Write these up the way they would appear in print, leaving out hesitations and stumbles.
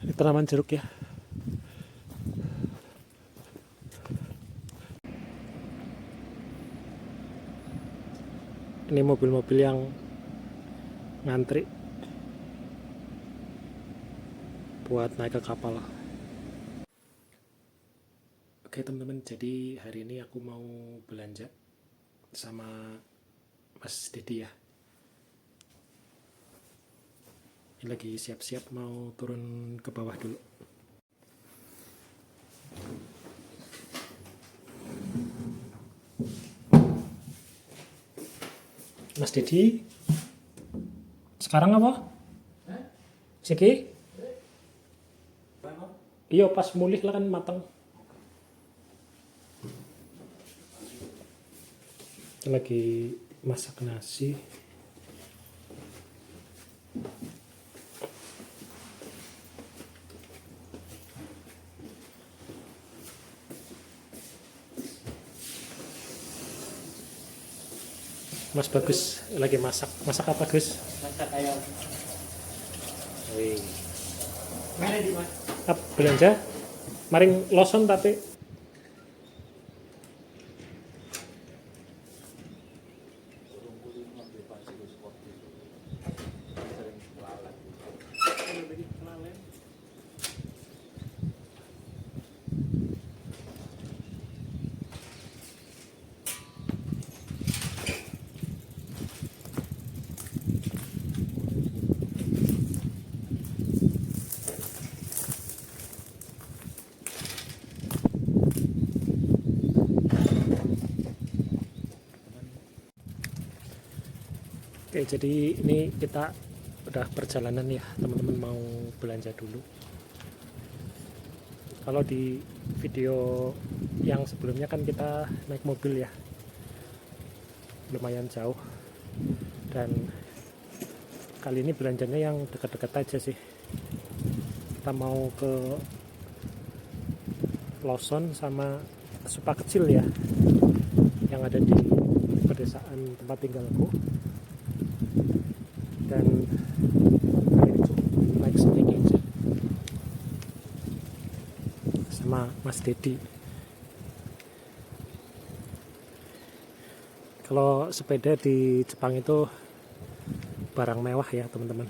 Ini tanaman jeruk ya. Ini mobil-mobil yang ngantri buat naik ke kapal. Oke teman-teman, jadi hari ini aku mau belanja sama Mas Dedi ya. Ini lagi siap-siap mau turun ke bawah dulu. Mas Dedi, sekarang apa? Siki? Iya, pas mulih lah kan matang. Lagi masak nasi. Mas Bagus lagi masak. Masak apa, Gus? Masak ayam. Wih. Mana di mas? Belanja? Maring loson tapi oke, jadi ini kita udah perjalanan ya teman-teman, mau belanja dulu. Kalau di video yang sebelumnya kan kita naik mobil ya, lumayan jauh, dan kali ini belanjanya yang dekat-dekat aja sih. Kita mau ke Lawson sama Supa Kecil ya, yang ada di pedesaan tempat tinggalku. Dan ini cukup naik sendiri aja sama Mas Dedi. Kalau sepeda di Jepang itu barang mewah ya teman-teman.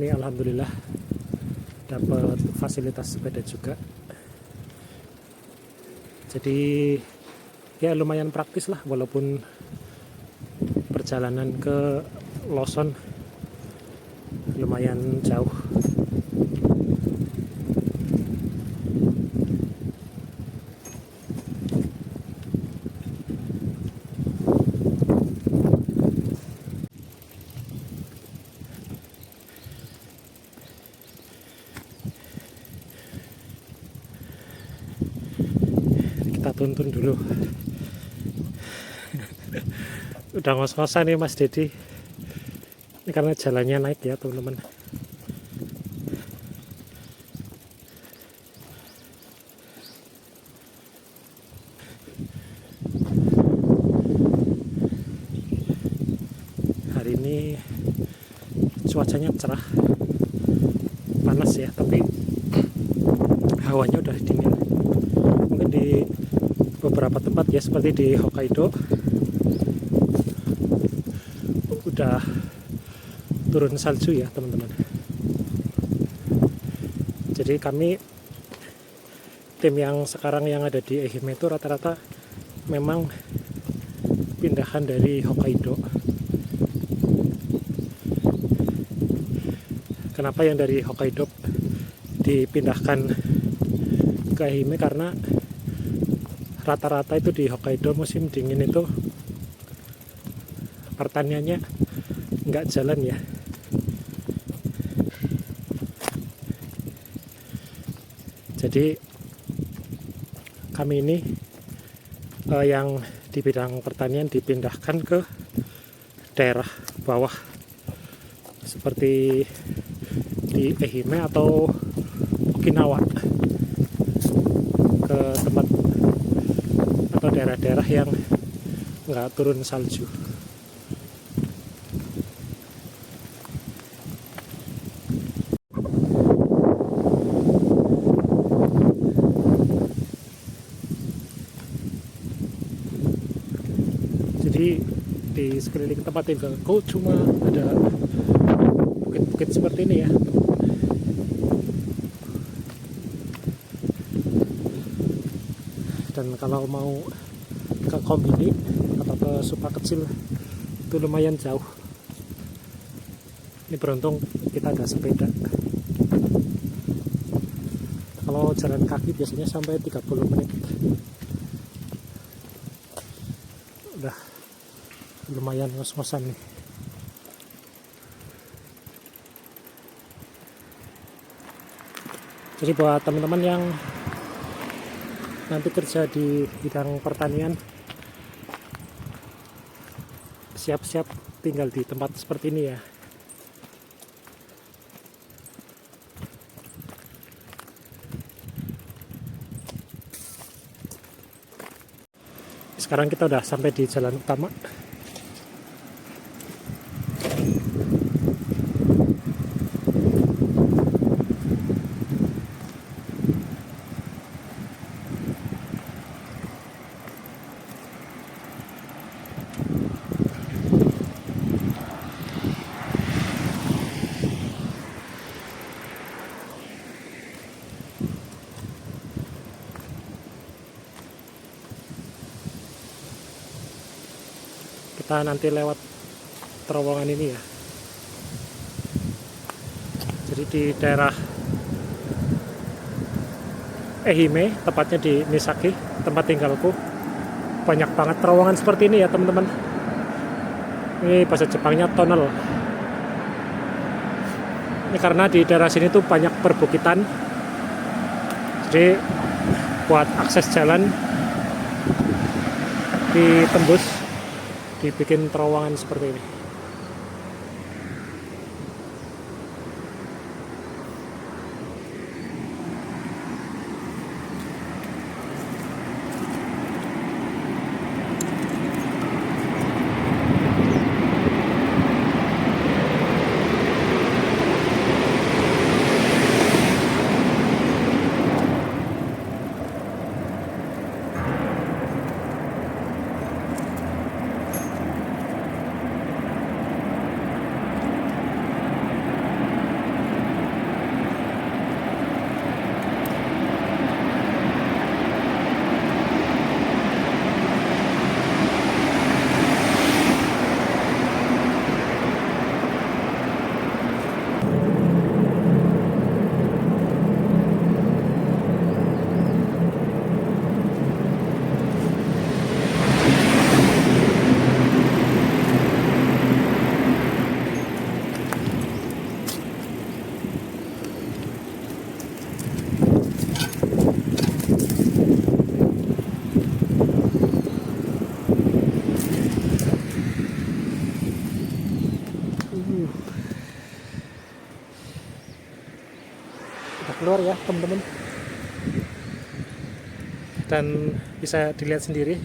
Ini alhamdulillah dapat fasilitas sepeda juga, jadi ya lumayan praktis lah, walaupun perjalanan ke Lawson lumayan jauh. Kita tuntun dulu. Udah ngos-ngosan nih Mas Dedi. Ini karena jalannya naik ya teman-teman. Hari ini cuacanya cerah, panas ya, tapi hawanya udah dingin. Mungkin di beberapa tempat ya, seperti di Hokkaido udah turun salju ya teman-teman. Jadi kami tim yang sekarang yang ada di Ehime itu rata-rata memang pindahan dari Hokkaido. Kenapa yang dari Hokkaido dipindahkan ke Ehime? Karena rata-rata itu di Hokkaido musim dingin itu pertaniannya nggak jalan ya. Jadi kami ini yang di bidang pertanian dipindahkan ke daerah bawah seperti di Ehime atau Okinawa, ke tempat atau daerah-daerah yang nggak turun salju. Jadi di sekeliling tempat tinggalku cuma ada bukit-bukit seperti ini ya. Dan kalau mau ke Kombini atau ke Supa Kecil itu lumayan jauh. Ini beruntung kita ada sepeda. Kalau jalan kaki biasanya sampai 30 menit. Udah lumayan ngos-ngosan nih. Jadi buat teman-teman yang nanti kerja di bidang pertanian, siap-siap tinggal di tempat seperti ini ya. Sekarang kita udah sampai di jalan utama. Kita nanti lewat terowongan ini ya. Jadi di daerah Ehime, tepatnya di Misaki, tempat tinggalku, banyak banget terowongan seperti ini ya teman-teman. Ini bahasa Jepangnya tunnel. Ini karena di daerah sini tuh banyak perbukitan, jadi buat akses jalan ditembus, dibikin terowongan seperti ini. Udah keluar ya teman-teman, dan bisa dilihat sendiri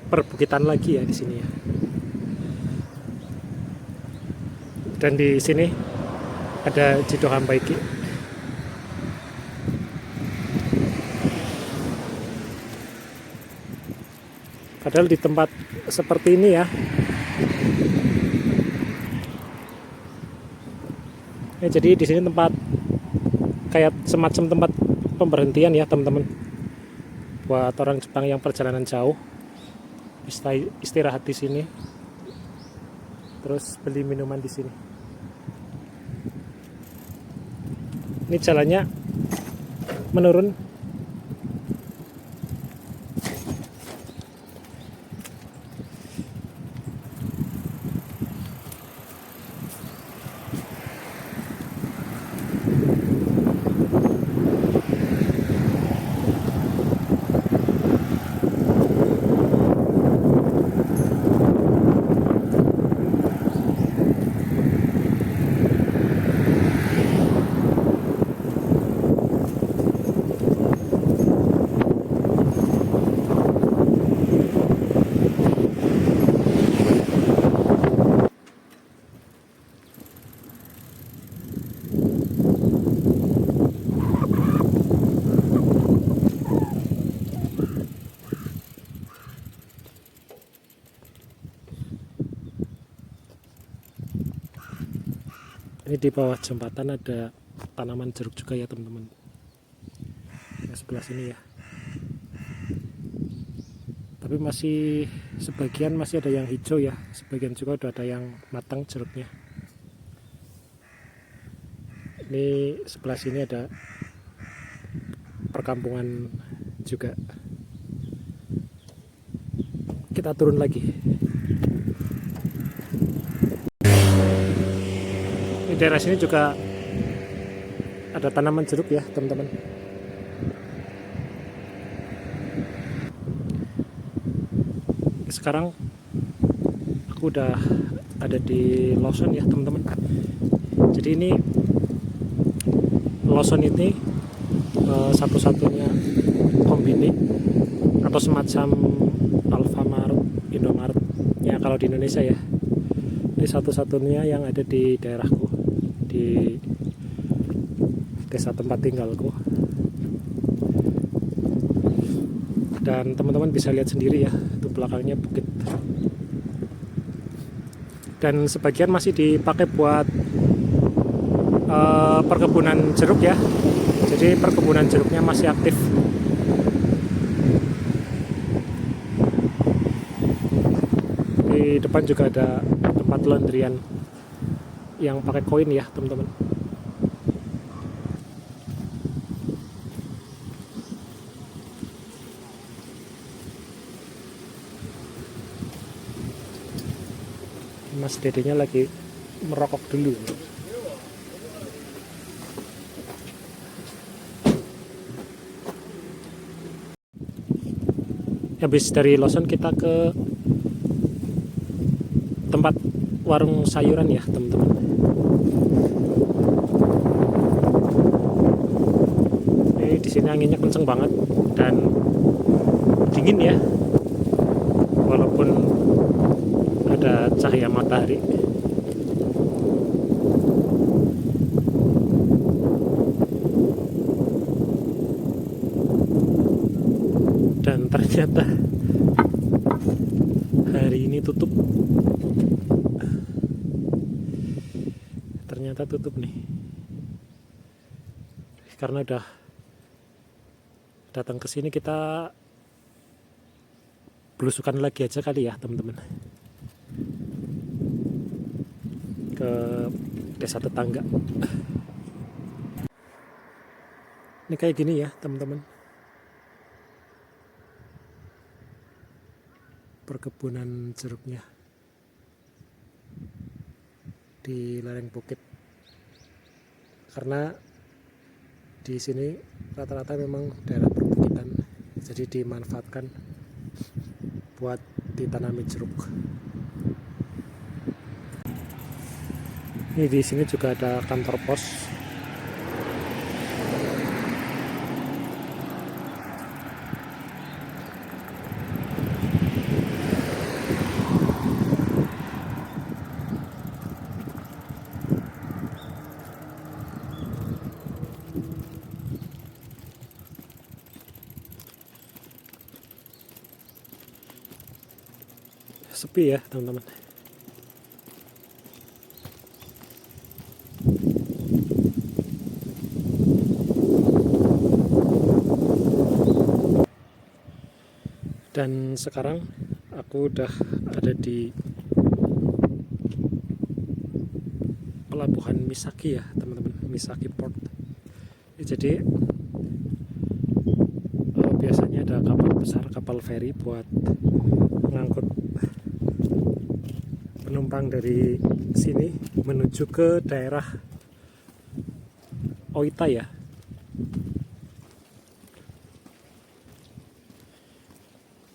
perbukitan lagi ya di sini ya. Dan di sini ada Jido Hambaiki. Padahal di tempat seperti ini ya, jadi di sini tempat kayak semacam tempat pemberhentian ya teman-teman, buat orang Jepang yang perjalanan jauh bisa istirahat di sini, terus beli minuman di sini. Ini jalannya menurun. Ini di bawah jembatan ada tanaman jeruk juga ya teman-teman. Nah, sebelah sini ya. Tapi masih sebagian masih ada yang hijau ya, sebagian juga udah ada yang matang jeruknya. Ini sebelah sini ada perkampungan juga. Kita turun lagi. Di daerah sini juga ada tanaman jeruk ya teman-teman. Sekarang aku udah ada di Lawson ya teman-teman. Jadi ini Lawson ini satu-satunya kombini atau semacam Alfamart, Indomaret ya kalau di Indonesia ya. Ini satu-satunya yang ada di daerahku, di desa tempat tinggalku. Dan teman-teman bisa lihat sendiri ya, itu belakangnya bukit. Dan sebagian masih dipakai buat perkebunan jeruk ya. Jadi perkebunan jeruknya masih aktif. Di depan juga ada tempat laundryan yang pakai koin ya teman-teman. Mas dedenya lagi merokok dulu. Habis dari Lawson kita ke tempat warung sayuran ya teman-teman. Ini di sini anginnya kenceng banget dan dingin ya, walaupun ada cahaya matahari. Dan ternyata hari ini tutup. Ternyata tutup nih. Karena udah datang ke sini, kita belusukan lagi aja kali ya teman-teman. Ke desa tetangga. Ini kayak gini ya teman-teman. Perkebunan jeruknya di lereng bukit. Karena di sini rata-rata memang daerah perbukitan, jadi dimanfaatkan buat ditanami jeruk. Ini di sini juga ada kantor pos. Sepi ya teman-teman. Dan sekarang aku udah ada di pelabuhan Misaki ya teman-teman, Misaki Port. Jadi biasanya ada kapal besar, kapal feri buat mengangkut penumpang dari sini menuju ke daerah Oita ya.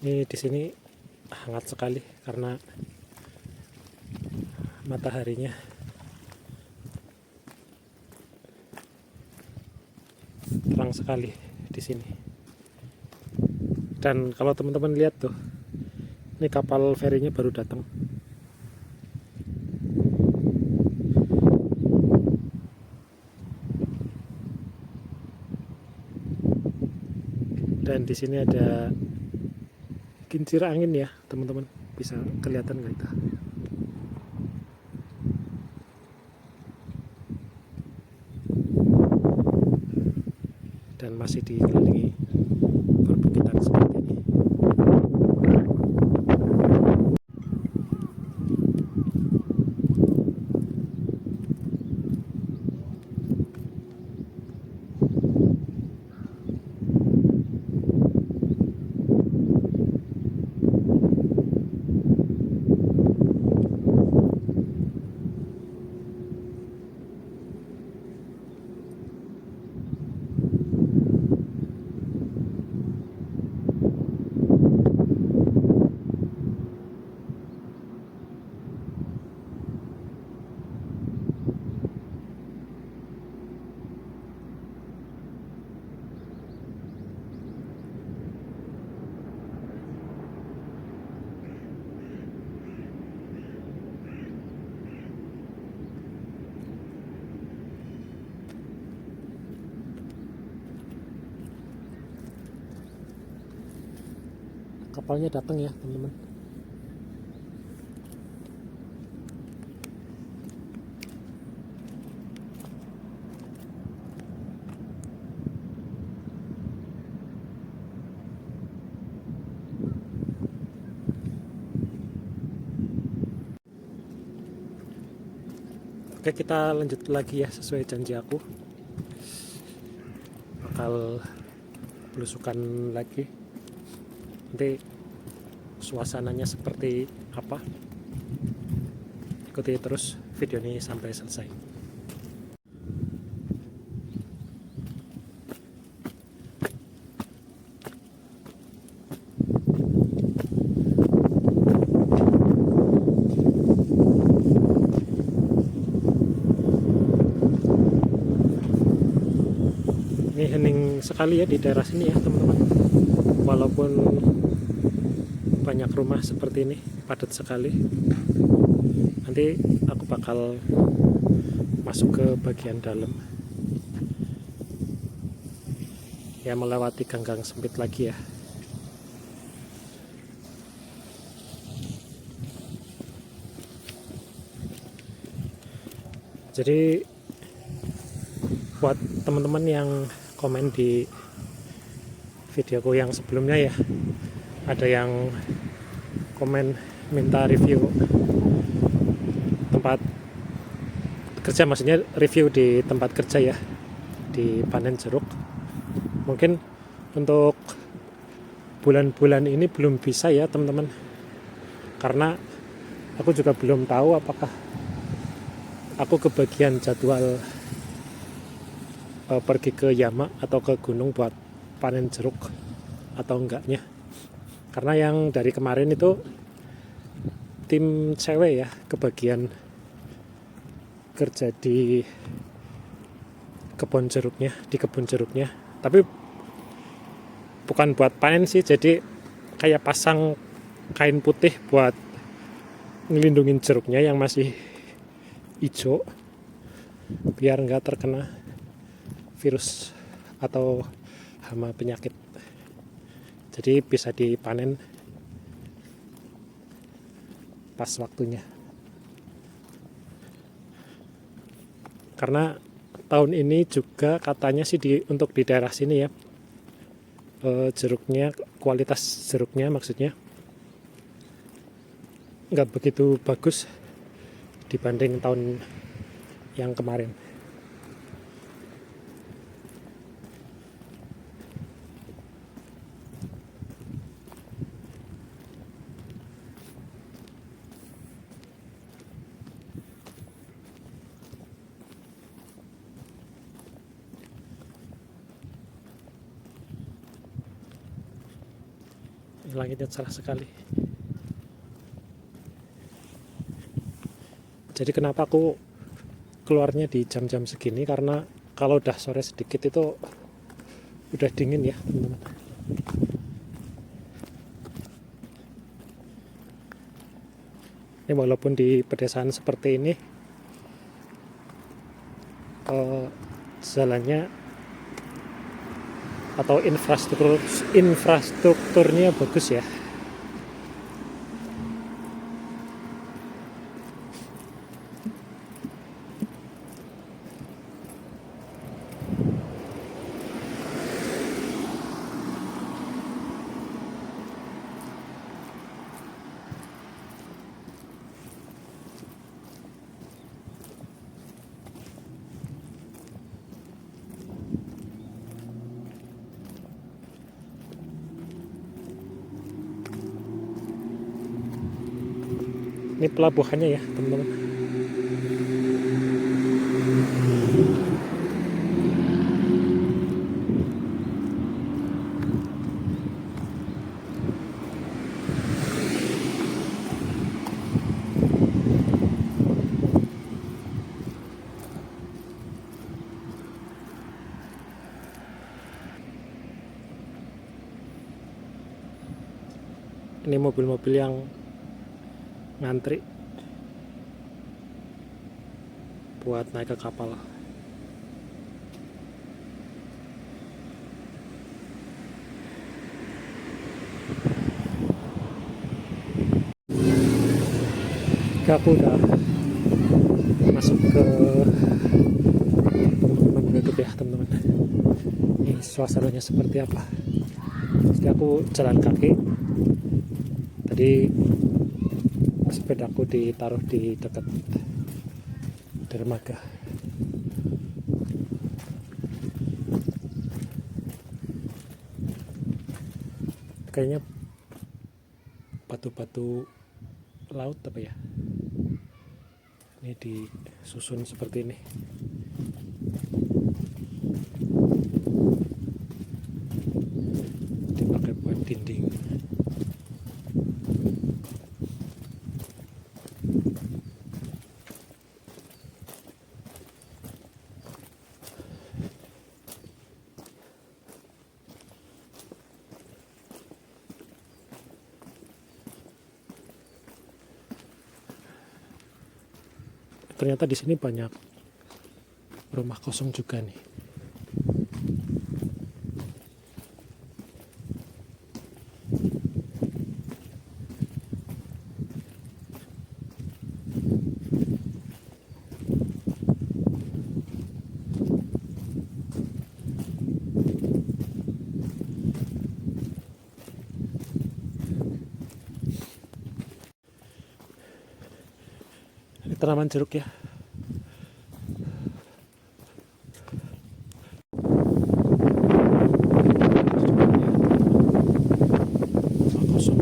Ini di sini hangat sekali karena mataharinya terang sekali di sini. Dan kalau teman-teman lihat tuh, ini kapal ferinya baru datang. Dan di sini ada kincir angin ya teman-teman, bisa kelihatan nggak itu? dikelilingi perbukitan seperti ini. Kapalnya datang ya teman-teman. Oke, kita lanjut lagi ya, sesuai janji aku bakal belusukan lagi. Nanti suasananya seperti apa, ikuti terus video ini sampai selesai. Ini hening sekali ya di daerah sini ya teman-teman, walaupun banyak rumah seperti ini, padat sekali. Nanti aku bakal masuk ke bagian dalam ya, melewati gang-gang sempit lagi ya. Jadi buat teman-teman yang komen di videoku yang sebelumnya ya, ada yang komen minta review tempat kerja, maksudnya review di tempat kerja ya, di panen jeruk. Mungkin untuk bulan-bulan ini belum bisa ya teman-teman, karena aku juga belum tahu apakah aku kebagian jadwal pergi ke Yama atau ke gunung buat panen jeruk atau enggaknya. Karena yang dari kemarin itu tim cewek ya kebagian kerja di kebun jeruknya, tapi bukan buat panen sih, jadi kayak pasang kain putih buat ngelindungin jeruknya yang masih hijau biar nggak terkena virus atau hama penyakit, jadi bisa dipanen pas waktunya. Karena tahun ini juga katanya sih untuk di daerah sini ya, jeruknya, kualitas jeruknya maksudnya nggak begitu bagus dibanding tahun yang kemarin. Langitnya cerah sekali. Jadi kenapa aku keluarnya di jam-jam segini, karena kalau udah sore sedikit itu udah dingin ya teman-teman. Ini walaupun di pedesaan seperti ini jalannya atau infrastrukturnya bagus ya. Ini pelabuhannya ya teman-teman. Ini mobil-mobil yang ngantri buat naik ke kapal. Aku udah masuk ke pemukiman penduduk ya teman-teman. Ini suasananya seperti apa. Jadi aku jalan kaki. Tadi sepedaku ditaruh di dekat dermaga. Kayaknya batu-batu laut apa ya? Ini disusun seperti ini. Dipakai buat dinding. Ternyata di sini banyak rumah kosong juga nih. Ini tanaman jeruk ya. Rumah kosong.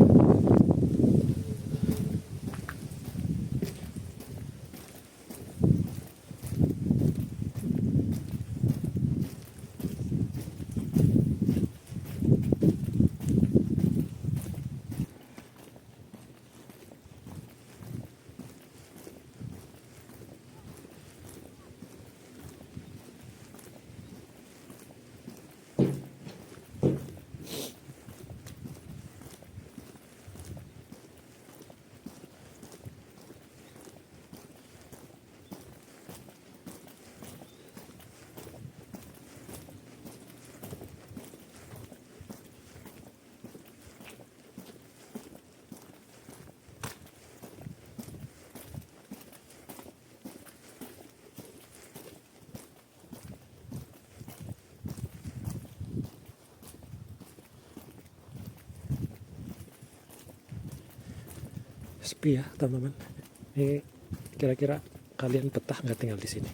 Sepi ya teman-teman. Ini kira-kira kalian betah nggak tinggal di sini?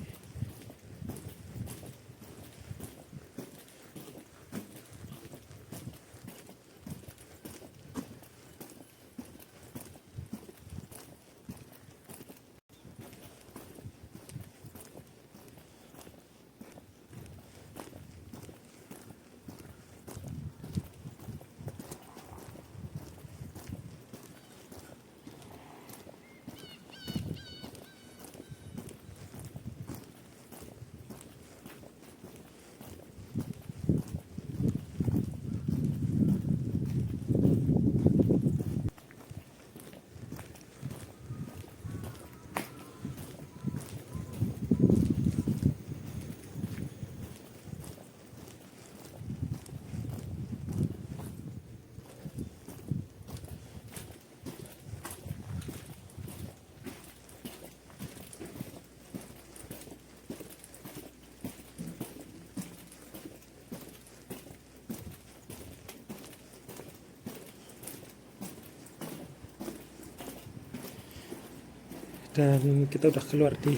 Dan kita udah keluar di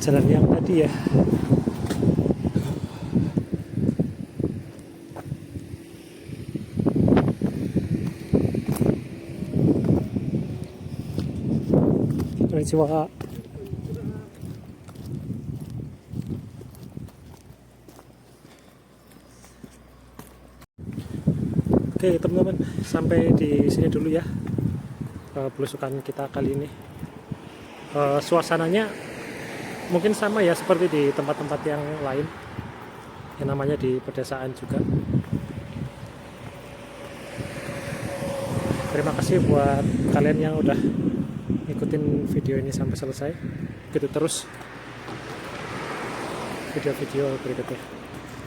jalan yang tadi ya. Konnichiwa. Oke teman-teman, sampai di sini dulu ya belusukan kita kali ini. Suasananya mungkin sama ya seperti di tempat-tempat yang lain, yang namanya di pedesaan juga. Terima kasih buat kalian yang udah ngikutin video ini sampai selesai. Ikuti terus video-video berikutnya.